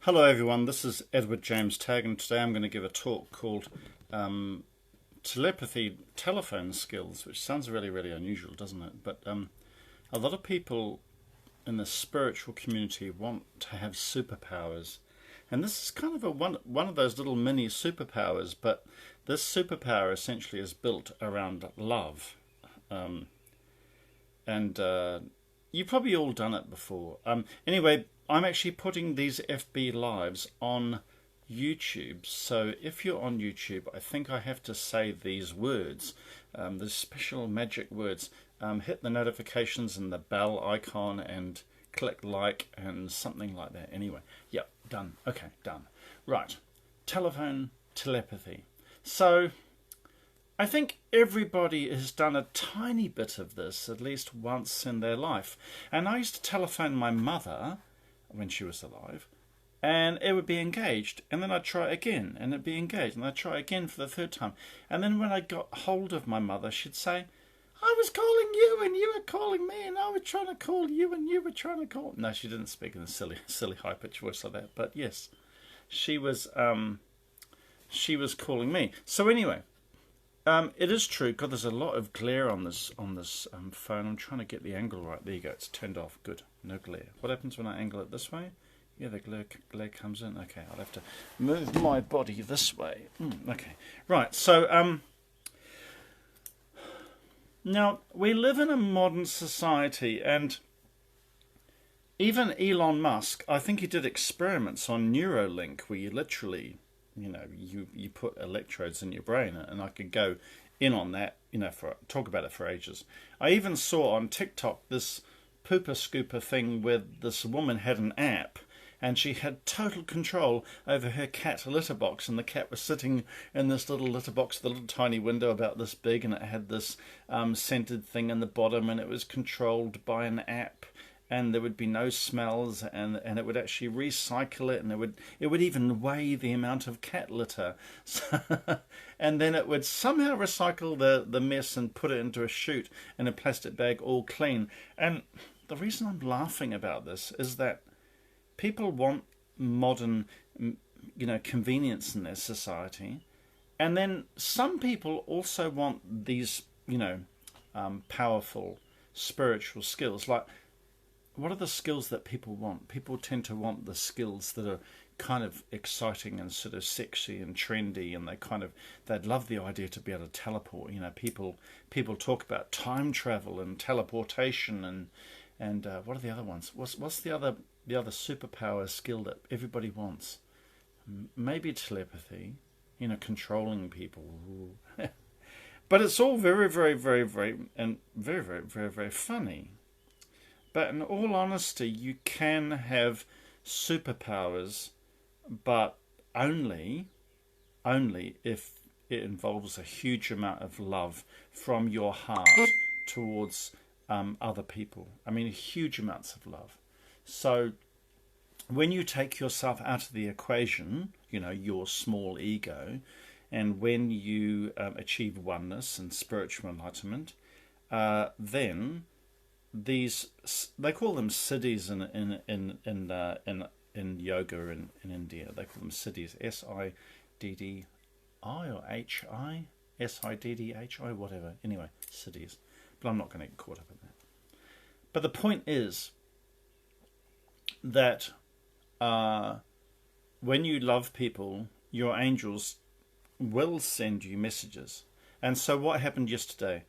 Hello everyone, this is Edward James Tagg, and today I'm going to give a talk called Telepathy Telephone Skills, which sounds really unusual, doesn't it? But a lot of people in the spiritual community want to have superpowers, and this is kind of one of those little mini superpowers, but this superpower essentially is built around love. And You've probably all done it before. Anyway, I'm actually putting these FB Lives on YouTube. So if you're on YouTube, I think I have to say these words, the special magic words. Hit the notifications and the bell icon and click like and something like that. Anyway, yep, done. Okay, done. Right, telephone telepathy. So I think everybody has done a tiny bit of this at least once in their life. And I used to telephone my mother when she was alive, and it would be engaged, and then I'd try again, and it'd be engaged, and I'd try again for the third time. And then when I got hold of my mother, she'd say, I was calling you, and you were calling me, and I was trying to call you, and you were trying to call... No, she didn't speak in a silly high-pitched voice like that, but yes, she was calling me. So anyway... it is true. God, there's a lot of glare on this phone. I'm trying to get the angle right. There you go. It's turned off. Good. No glare. What happens when I angle it this way? Yeah, the glare comes in. Okay, I'll have to move my body this way. Okay. Right. So now we live in a modern society, and even Elon Musk, I think he did experiments on Neuralink where you literally... you put electrodes in your brain, and I could go in on that, talk about it for ages. I even saw on TikTok this pooper scooper thing where this woman had an app, and she had total control over her cat litter box, and the cat was sitting in this little litter box with a little tiny window about this big, and it had this scented thing in the bottom, and it was controlled by an app. And there would be no smells, and it would actually recycle it, and it would even weigh the amount of cat litter, and then it would somehow recycle the mess and put it into a chute in a plastic bag, all clean. And the reason I'm laughing about this is that people want modern, convenience in their society, and then some people also want these, powerful spiritual skills, like. What are the skills that people want? People tend to want the skills that are kind of exciting and sort of sexy and trendy, and they'd love the idea to be able to teleport. People talk about time travel and teleportation and what are the other ones? What's the other superpower skill that everybody wants? Maybe telepathy, controlling people. But it's all very funny. But in all honesty, you can have superpowers, but only if it involves a huge amount of love from your heart towards other people. I mean, huge amounts of love. So when you take yourself out of the equation, your small ego, and when you achieve oneness and spiritual enlightenment, then they call them siddhis in yoga in India. They call them siddhis, SIDDI or HI, SIDDHI, whatever. Anyway, siddhis. But I'm not going to get caught up in that. But the point is that when you love people, your angels will send you messages. And so what happened yesterday?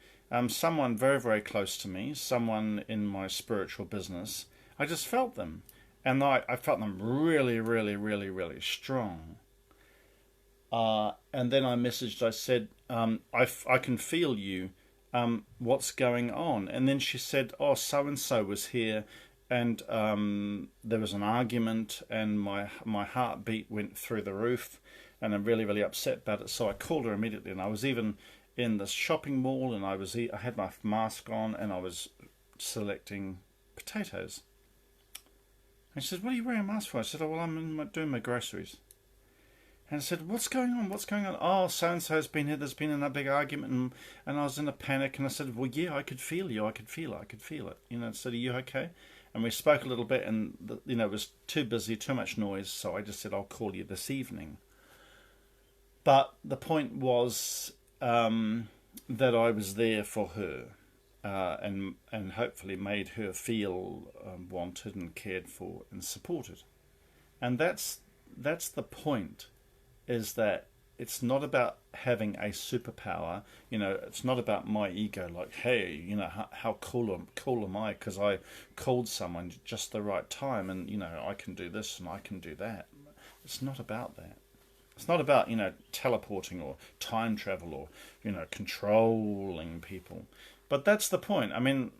Someone very close to me, someone in my spiritual business, I just felt them. And I felt them really strong. And then I messaged, I said, I can feel you. What's going on? And then she said, oh, so-and-so was here, and there was an argument, and my heartbeat went through the roof, and I'm really upset about it. So I called her immediately, and I was even in the shopping mall, and I had my mask on, and I was selecting potatoes. And she said, what are you wearing a mask for? I said, oh, well, I'm doing my groceries. And I said, what's going on? Oh, so-and-so's been here, there's been a big argument, and I was in a panic, and I said, well, yeah, I could feel you, I could feel it. I said, are you okay? and we spoke a little bit, and it was too busy, too much noise, so I just said I'll call you this evening. But the point was that I was there for her, and hopefully made her feel wanted and cared for and supported. And that's the point, is that it's not about having a superpower. It's not about my ego, like, hey, how cool am I because I called someone just the right time, and I can do this and I can do that. It's not about that. It's not about teleporting or time travel or controlling people. But that's the point. I mean,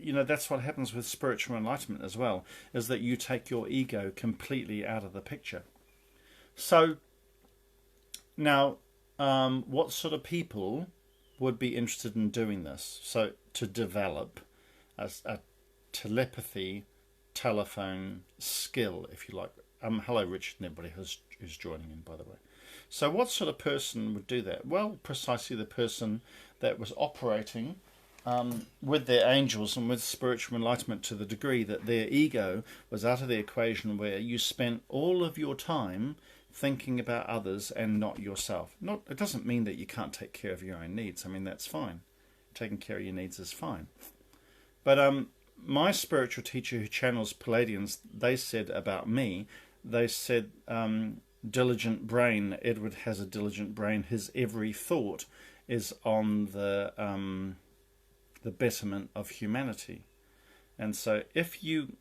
that's what happens with spiritual enlightenment as well, is that you take your ego completely out of the picture. So now, what sort of people would be interested in doing this? So to develop a telepathy telephone skill, if you like. Hello, Richard, and everybody who's joining in, by the way. So what sort of person would do that? Well, precisely the person that was operating with their angels and with spiritual enlightenment to the degree that their ego was out of the equation, where you spent all of your time thinking about others and not yourself. It doesn't mean that you can't take care of your own needs. I mean, that's fine. Taking care of your needs is fine. But my spiritual teacher who channels Pleiadeans, they said about me, they said, diligent brain, Edward has a diligent brain. His every thought is on the betterment of humanity. And so if you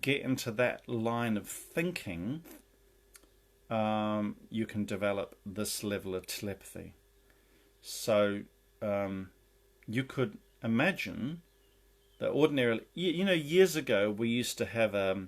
get into that line of thinking, you can develop this level of telepathy. So you could imagine that ordinarily, years ago we used to have a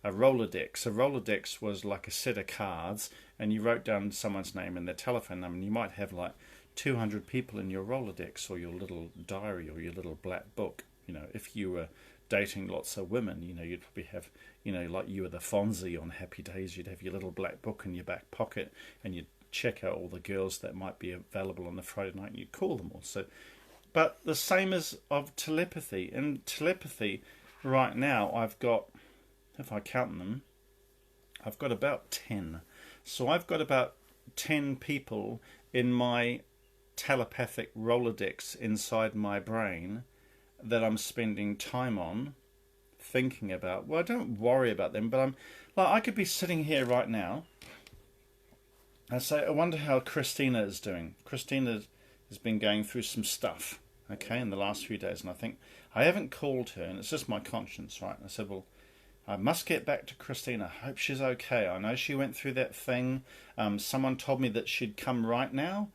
Rolodex. A Rolodex was like a set of cards, and you wrote down someone's name and their telephone number, and you might have like 200 people in your Rolodex or your little diary or your little black book. If you were dating lots of women, you'd probably have, like you were the Fonzie on Happy Days, you'd have your little black book in your back pocket, and you'd check out all the girls that might be available on the Friday night, and you'd call them all. So, but the same as of telepathy. In telepathy, right now, I've got, if I count them, I've got about 10. So I've got about 10 people in my telepathic Rolodex inside my brain that I'm spending time on, thinking about. Well, I don't worry about them, but I could be sitting here right now and say, I wonder how Christina is doing. Christina has been going through some stuff, okay, in the last few days, and I think I haven't called her, and it's just my conscience, right? And I said, well, I must get back to Christina. I hope she's okay. I know she went through that thing. Someone told me that she'd come right now.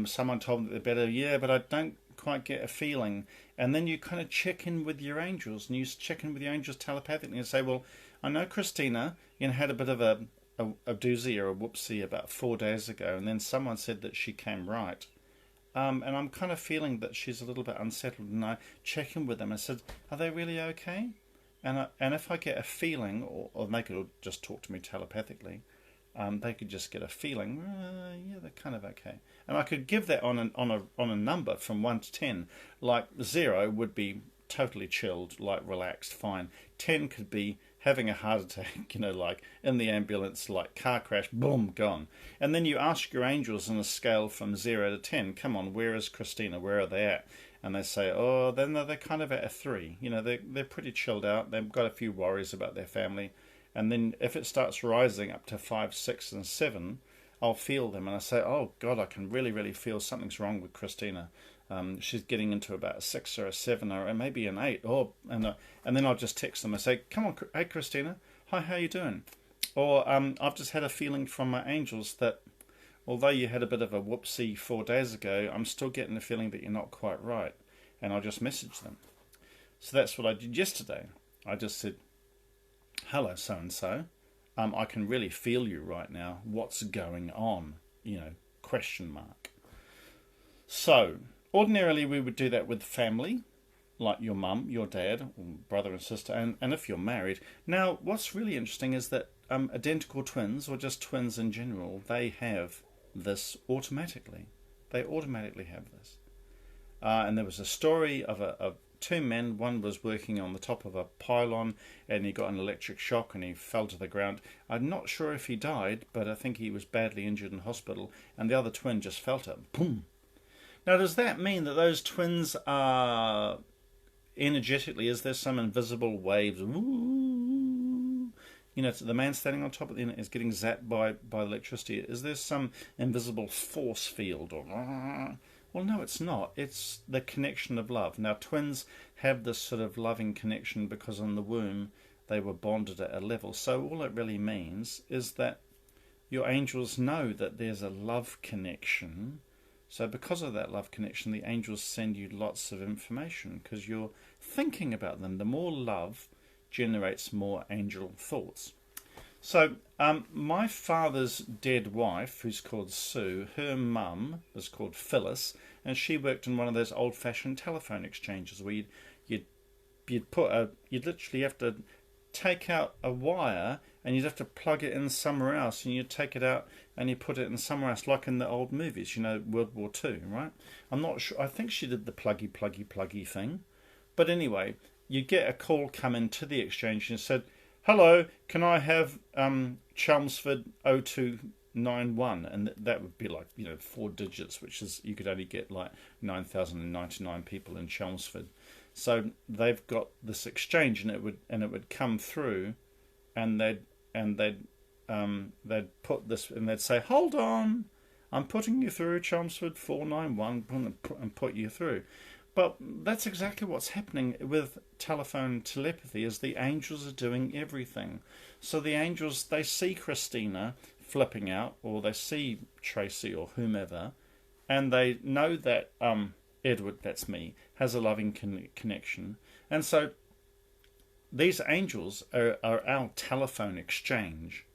Someone told me that they're better, yeah, but I don't quite get a feeling. And then you kind of check in with your angels, and you check in with your angels telepathically and say, well, I know Christina, had a bit of a doozy or a whoopsie about 4 days ago, and then someone said that she came right. And I'm kind of feeling that she's a little bit unsettled, and I check in with them. I said, are they really okay? And if I get a feeling, or they could just talk to me telepathically, they could just get a feeling, yeah, they're kind of okay. And I could give that on a number from 1 to 10. Like 0 would be totally chilled, like relaxed, fine. 10 could be having a heart attack, like in the ambulance, like car crash, boom, gone. And then you ask your angels on a scale from 0 to 10, come on, where is Christina? Where are they at? And they say, oh, then they're kind of at a 3. They're pretty chilled out. They've got a few worries about their family. And then if it starts rising up to 5, 6, and 7, I'll feel them. And I say, oh, God, I can really, really feel something's wrong with Christina. She's getting into about a 6 or a 7 or maybe an 8. And then I'll just text them and say, come on, hey, Christina. Hi, how you doing? Or I've just had a feeling from my angels that although you had a bit of a whoopsie 4 days ago, I'm still getting the feeling that you're not quite right. And I'll just message them. So that's what I did yesterday. I just said, hello, so-and-so. I can really feel you right now. What's going on? Question mark. So, ordinarily we would do that with family, like your mum, your dad, or brother and sister, and if you're married. Now, what's really interesting is that identical twins, or just twins in general, they have this automatically. They automatically have this. And there was a story of two men. One was working on the top of a pylon and he got an electric shock and he fell to the ground. I'm not sure if he died, but I think he was badly injured in hospital, and the other twin just felt it. Boom. Now, does that mean that those twins are energetically, is there some invisible waves? Ooh, the man standing on top of the is getting zapped by electricity. Is there some invisible force field? Well, no, it's not. It's the connection of love. Now, twins have this sort of loving connection because in the womb they were bonded at a level. So all it really means is that your angels know that there's a love connection. So because of that love connection, the angels send you lots of information because you're thinking about them. The more love generates more angel thoughts. So my father's dead wife, who's called Sue, her mum was called Phyllis, and she worked in one of those old-fashioned telephone exchanges where you'd literally have to take out a wire and you'd have to plug it in somewhere else, and you'd take it out and you put it in somewhere else, like in the old movies, World War II, right? I'm not sure. I think she did the pluggy thing. But anyway, you get a call come into the exchange and said, "Hello, can I have Chelmsford 0291?" And that would be like 4 digits, which is you could only get like 9,099 people in Chelmsford. So they've got this exchange, and it would come through, and they'd put this, and they'd say, "Hold on, I'm putting you through Chelmsford 491," and put you through. But that's exactly what's happening with telephone telepathy, is the angels are doing everything. So the angels, they see Christina flipping out, or they see Tracy or whomever, and they know that Edward, that's me, has a loving connection. And so these angels are our telephone exchange,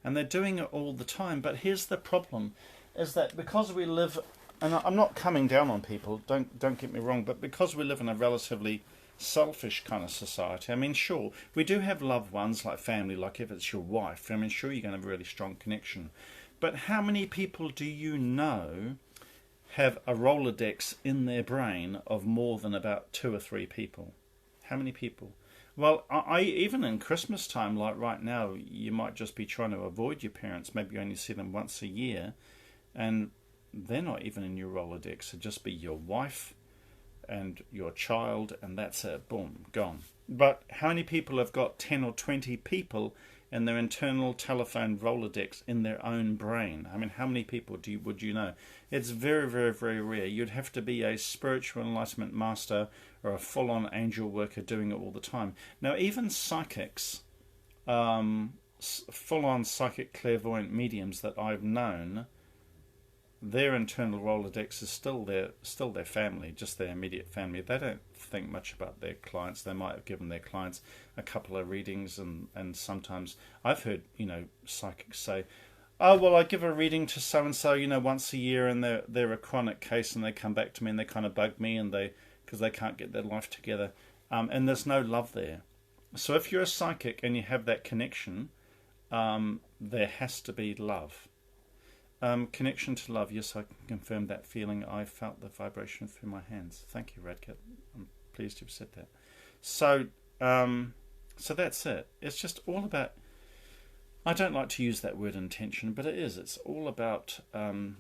and they're doing it all the time. But here's the problem, is that because we live, and I'm not coming down on people, don't get me wrong, but because we live in a relatively selfish kind of society, I mean, sure, we do have loved ones like family, like if it's your wife, I mean, sure, you're going to have a really strong connection. But how many people do you know have a Rolodex in their brain of more than about 2 or 3 people? How many people? Well, I even in Christmas time, like right now, you might just be trying to avoid your parents. Maybe you only see them once a year, and they're not even in your Rolodex. It'd just be your wife and your child, and that's it. Boom, gone. But how many people have got 10 or 20 people in their internal telephone Rolodex in their own brain? I mean, how many people would you know? It's very, very, very rare. You'd have to be a spiritual enlightenment master or a full-on angel worker doing it all the time. Now, even psychics, full-on psychic clairvoyant mediums that I've known, their internal Rolodex is still their family, just their immediate family. They don't think much about their clients. They might have given their clients a couple of readings, and sometimes I've heard psychics say, "Oh, well, I give a reading to so and so once a year, and they're a chronic case, and they come back to me and they kind of bug me, and because they can't get their life together, and there's no love there." So if you're a psychic and you have that connection, there has to be love. Connection to love. Yes, I can confirm that feeling. I felt the vibration through my hands. Thank you, Radkit. I'm pleased you've said that. So that's it. It's just all about, I don't like to use that word intention, but it is. It's all about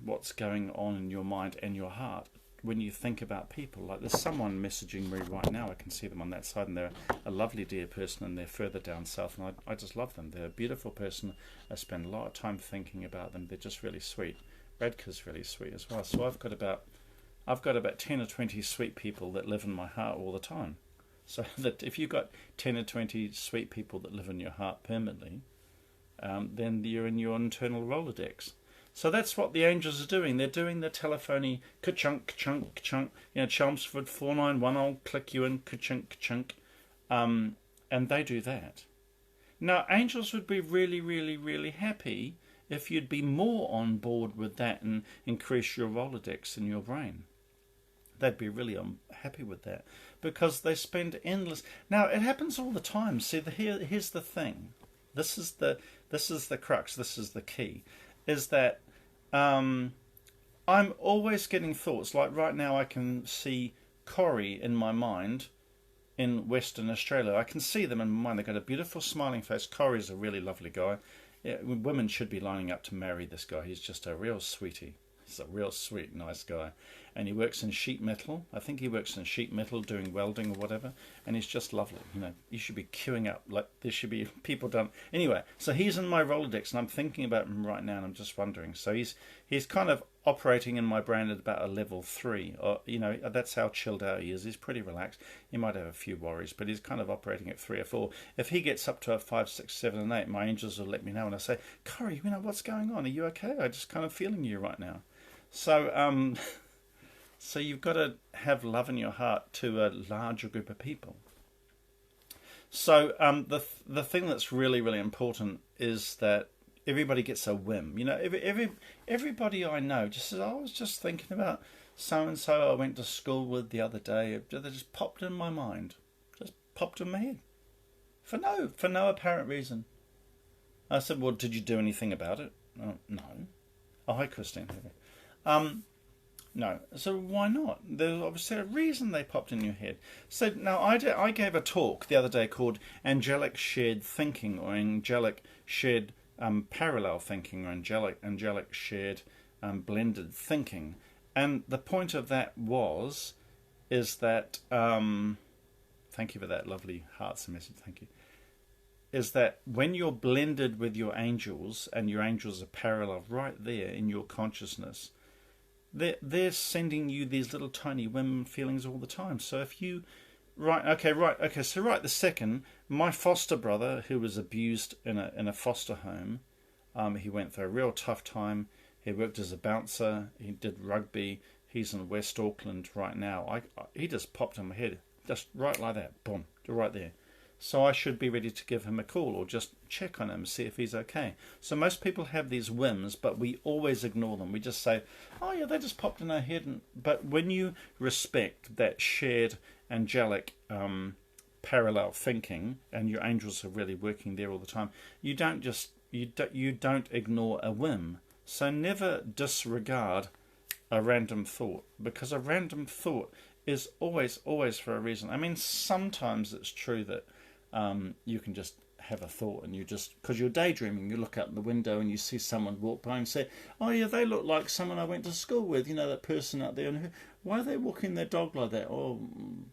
what's going on in your mind and your heart when you think about people. Like there's someone messaging me right now. I can see them on that side, and they're a lovely, dear person, and they're further down south, and I just love them. They're a beautiful person. I spend a lot of time thinking about them. They're just really sweet. Radka's really sweet as well. So I've got about 10 or 20 sweet people that live in my heart all the time. So that if you've got 10 or 20 sweet people that live in your heart permanently, then you're in your internal Rolodex. So that's what the angels are doing. They're doing the telephony, ka-chunk, ka-chunk, ka-chunk. Chelmsford 491, I'll click you in, ka-chunk, ka-chunk. And they do that. Now, angels would be really, really, really happy if you'd be more on board with that and increase your Rolodex in your brain. They'd be really happy with that because they spend endless... Now, it happens all the time. See, here's the thing. This is the crux. This is the key. Is that I'm always getting thoughts. Like right now I can see Corrie in my mind in Western Australia. I can see them in my mind. They've got a beautiful smiling face. Corey's a really lovely guy. Yeah, women should be lining up to marry this guy. He's just a real sweetie. He's a real sweet, nice guy. And he works in sheet metal. I think he works in sheet metal doing welding or whatever. And he's just lovely. You know, you should be queuing up. Like, there should be people done. Anyway, so he's in my Rolodex and I'm thinking about him right now and I'm just wondering. So he's kind of operating in my brain at about a level 3. Or, you know, that's how chilled out he is. He's pretty relaxed. He might have a few worries, but he's kind of operating at 3 or 4. If he gets up to a 5, 6, 7, and 8, my angels will let me know. And I say, Corey, you know, what's going on? Are you okay? I'm just kind of feeling you right now. So, so you've got to have love in your heart to a larger group of people. So the thing that's really, really important is that everybody gets a whim. You know, everybody I know just says, I was just thinking about so-and-so I went to school with the other day. They just popped in my mind. Just popped in my head. For no apparent reason. I said, well, did you do anything about it? Oh, no. Oh, hi, Christine. No. So why not? There's obviously a reason they popped in your head. So now I gave a talk the other day called Angelic Shared Thinking, or Angelic Shared Parallel Thinking, or Angelic Shared Blended Thinking. And the point of that is that, thank you for that lovely hearts message, thank you, is that when you're blended with your angels, and your angels are parallel right there in your consciousness, they're sending you these little tiny whim feelings all the time. So if you, so right the second, my foster brother, who was abused in a foster home, he went through a real tough time. He worked as a bouncer, he did rugby, he's in West Auckland right now. He just popped in my head, just right like that, boom, right there. So I should be ready to give him a call or just check on him, see if he's okay. So most people have these whims, but we always ignore them. We just say, oh yeah, they just popped in our head. But when you respect that shared angelic parallel thinking, and your angels are really working there all the time, you don't ignore a whim. So never disregard a random thought, because a random thought is always for a reason. I mean, sometimes it's true that you can just have a thought and you just, because you're daydreaming, you look out the window and you see someone walk by and say, oh yeah, they look like someone I went to school with, you know, that person out there, and why are they walking their dog like that? Oh,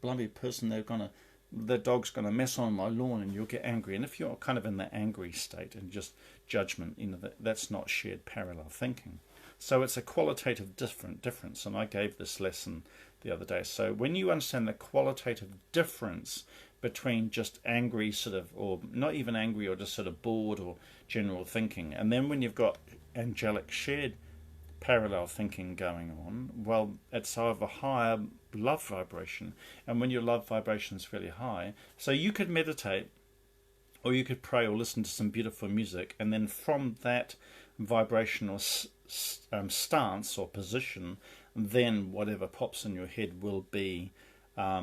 bloody person, their dog's gonna mess on my lawn, and you'll get angry. And if you're kind of in that angry state and just judgment, you know, that's not shared parallel thinking. So it's a qualitative difference, and I gave this lesson the other day. So when you understand the qualitative difference between just angry sort of, or not even angry, or just sort of bored or general thinking, and then when you've got angelic shared parallel thinking going on, well, it's of a higher love vibration. And when your love vibration is really high, so you could meditate, or you could pray, or listen to some beautiful music, and then from that vibrational stance or position, then whatever pops in your head will be a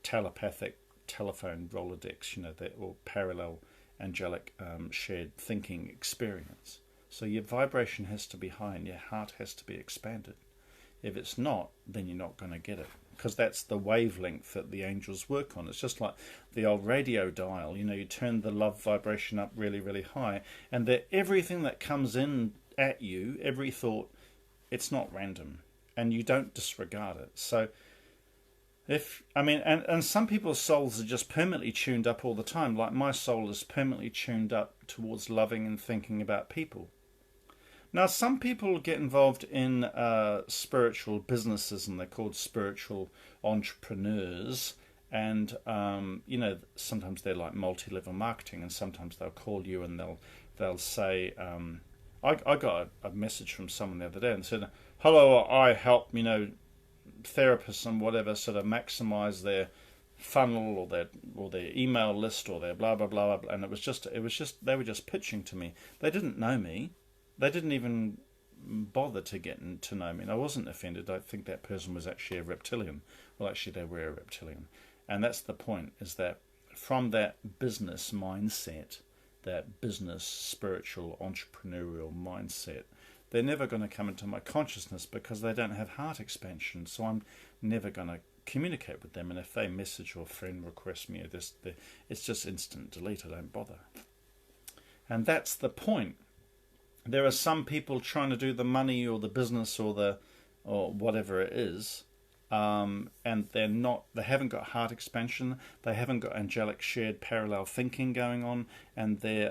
telepathic telephone Rolodex, you know, or parallel angelic shared thinking experience. So your vibration has to be high and your heart has to be expanded. If it's not, then you're not going to get it, because that's the wavelength that the angels work on. It's just like the old radio dial, you know, you turn the love vibration up really, really high, and that everything that comes in at you, every thought, it's not random, and you don't disregard it. So and some people's souls are just permanently tuned up all the time. Like my soul is permanently tuned up towards loving and thinking about people. Now, some people get involved in spiritual businesses, and they're called spiritual entrepreneurs. And you know, sometimes they're like multi-level marketing, and sometimes they'll call you and they'll say, I got a message from someone the other day and said, hello, I help, you know, therapists and whatever sort of maximize their funnel or their email list or their blah blah blah blah. And it was just they were just pitching to me. They didn't know me. They didn't even bother to get to know me, and I wasn't offended. I think that person was actually a reptilian. Well, actually they were a reptilian. And that's the point, is that from that business mindset, that business spiritual entrepreneurial mindset, they're never going to come into my consciousness, because they don't have heart expansion. So I'm never going to communicate with them. And if they message or friend request me, it's just instant delete. I don't bother. And that's the point. There are some people trying to do the money or the business or whatever it is, and they haven't got heart expansion, they haven't got angelic shared parallel thinking going on, and they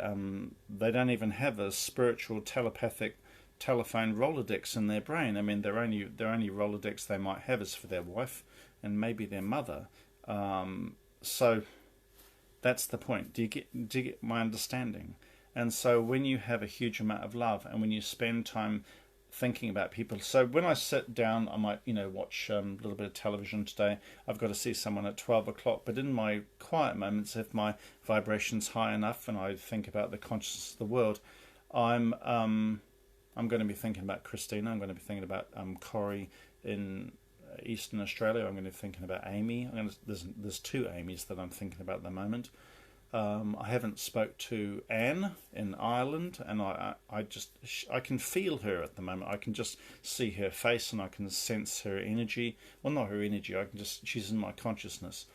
don't even have a spiritual telepathic telephone Rolodex in their brain. I mean, their only Rolodex they might have is for their wife and maybe their mother. So that's the point. Do you get my understanding? And so when you have a huge amount of love, and when you spend time thinking about people, so when I sit down, I might watch a little bit of television today. I've got to see someone at 12 o'clock, but in my quiet moments, if my vibration's high enough and I think about the consciousness of the world, I'm going to be thinking about Christina. I'm going to be thinking about Corey in Eastern Australia. I'm going to be thinking about Amy. There's two Amys that I'm thinking about at the moment. I haven't spoke to Anne in Ireland, and I can feel her at the moment. I can just see her face, and I can sense her energy. Well, not her energy. She's in my consciousness.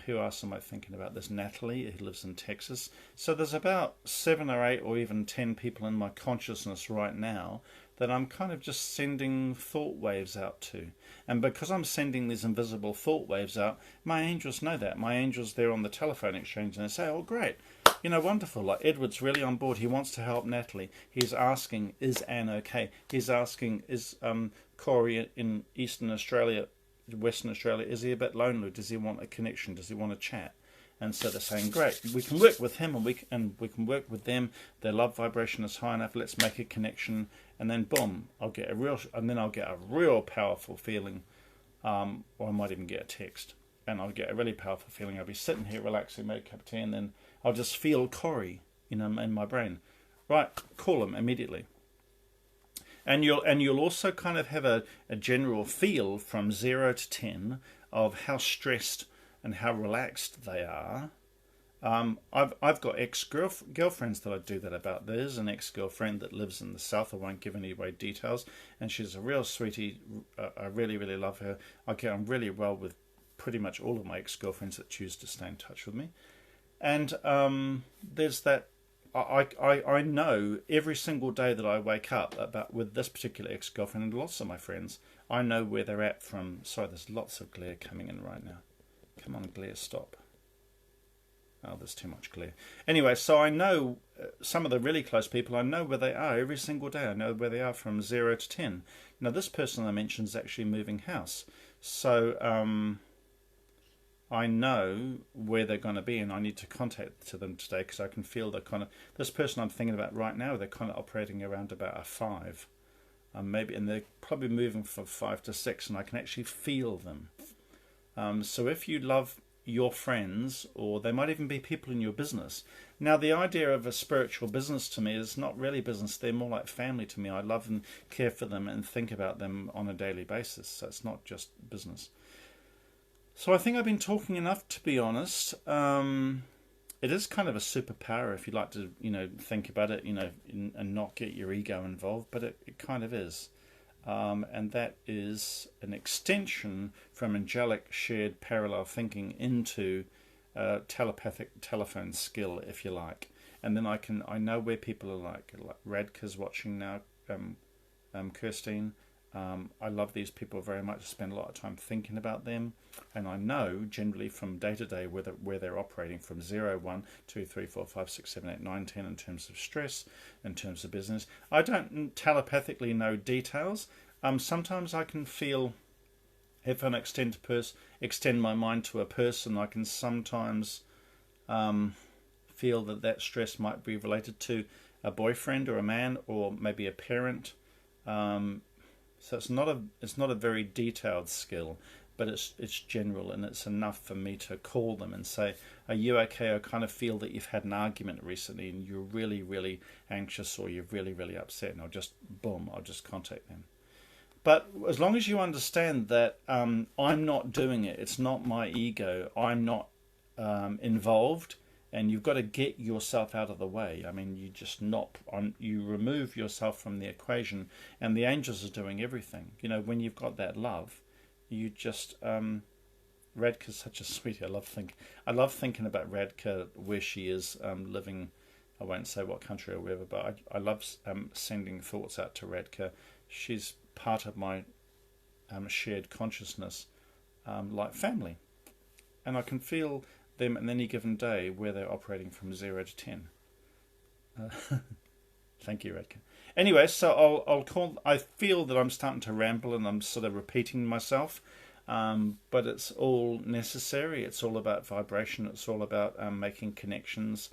Who else am I thinking about? There's Natalie, who lives in Texas. So there's about 7 or 8 or even 10 people in my consciousness right now that I'm kind of just sending thought waves out to. And because I'm sending these invisible thought waves out, my angels know that. My angels, they're on the telephone exchange, and they say, oh, great, wonderful. Like, Edward's really on board. He wants to help Natalie. He's asking, is Anne okay? He's asking, is Corey in Eastern Australia, Western Australia, is he a bit lonely? Does he want a connection? Does he want to chat? And so they're saying, great, we can work with him, and we can work with them. Their love vibration is high enough. Let's make a connection, and then boom, I'll get a real powerful feeling, or I might even get a text, and I'll get a really powerful feeling. I'll be sitting here relaxing, make a cup of tea, and then I'll just feel Corey, in my brain. Right, call him immediately. And you'll also kind of have a general feel from 0 to 10 of how stressed and how relaxed they are. I've got ex-girlfriends that I do that about. There's an ex-girlfriend that lives in the south. I won't give any away details, and she's a real sweetie. I really, really love her. I get on really well with pretty much all of my ex-girlfriends that choose to stay in touch with me. And there's that. I know every single day that I wake up with this particular ex-girlfriend and lots of my friends, I know where they're at from. Sorry, there's lots of glare coming in right now. Come on, glare, stop. Oh, there's too much glare. Anyway, so I know some of the really close people, I know where they are every single day. I know where they are from 0 to 10. Now, this person I mentioned is actually moving house. So I know where they're going to be, and I need to contact to them today because I can feel this person I'm thinking about right now, they're kind of operating around about a 5. Maybe, and they're probably moving from 5 to 6, and I can actually feel them. So if you love your friends, or they might even be people in your business. Now, the idea of a spiritual business to me is not really business. They're more like family to me. I love and care for them and think about them on a daily basis. So it's not just business. So I think I've been talking enough, to be honest. It is kind of a superpower if you like to, think about it, and not get your ego involved. But it kind of is. And that is an extension from angelic shared parallel thinking into telepathic telephone skill, if you like. And then I know where people are like Radka's watching now, Kirstine. I love these people very much. I spend a lot of time thinking about them, and I know generally from day to day where they're operating from 0, 1, 2, 3, 4, 5, 6, 7, 8, 9, 10 in terms of stress, in terms of business. I don't telepathically know details. Sometimes I can feel, if I extend my mind to a person, I can sometimes feel that stress might be related to a boyfriend or a man or maybe a parent. So it's not a very detailed skill, but it's general, and it's enough for me to call them and say, are you okay? I kind of feel that you've had an argument recently and you're really, really anxious, or you're really, really upset, and I'll just contact them. But as long as you understand that I'm not doing it, it's not my ego, I'm not involved, and you've got to get yourself out of the way. I mean, you remove yourself from the equation, and the angels are doing everything. When you've got that love, you just Radka's such a sweetie. I love thinking about Radka, where she is living. I won't say what country or wherever, but I love sending thoughts out to Radka. She's part of my shared consciousness, like family, and I can feel them in any given day where they're operating from 0 to 10. Thank you, Radka. Anyway, so I'll call. I feel that I'm starting to ramble and I'm sort of repeating myself, but it's all necessary. It's all about vibration. It's all about making connections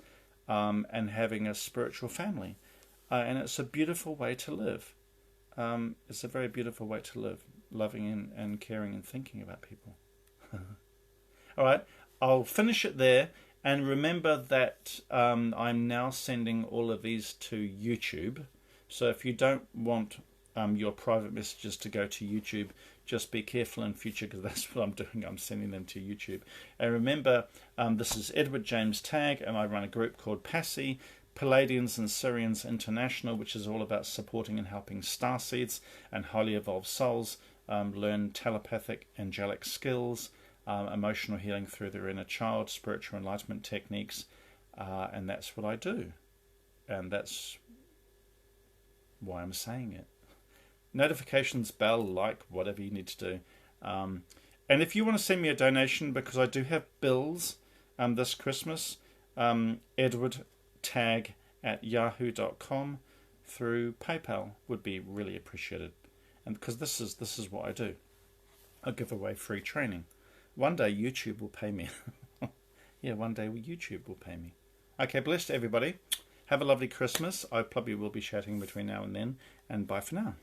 and having a spiritual family, and it's a beautiful way to live. It's a very beautiful way to live, loving and caring and thinking about people. All right, I'll finish it there. And remember that I'm now sending all of these to YouTube. So if you don't want your private messages to go to YouTube, just be careful in future, because that's what I'm doing. I'm sending them to YouTube. And remember, this is Edward James Tagg, and I run a group called PASI, Pleiadeans and Sirians International, which is all about supporting and helping starseeds and highly evolved souls learn telepathic angelic skills, emotional healing through their inner child, spiritual enlightenment techniques, and that's what I do, and that's why I'm saying it. Notifications, bell, like, whatever you need to do. And if you want to send me a donation, because I do have bills this Christmas, edwardtag@yahoo.com through PayPal would be really appreciated, and because this is what I do. I give away free training. One day YouTube will pay me. Yeah, one day YouTube will pay me. Okay, blessed everybody. Have a lovely Christmas. I probably will be chatting between now and then. And bye for now.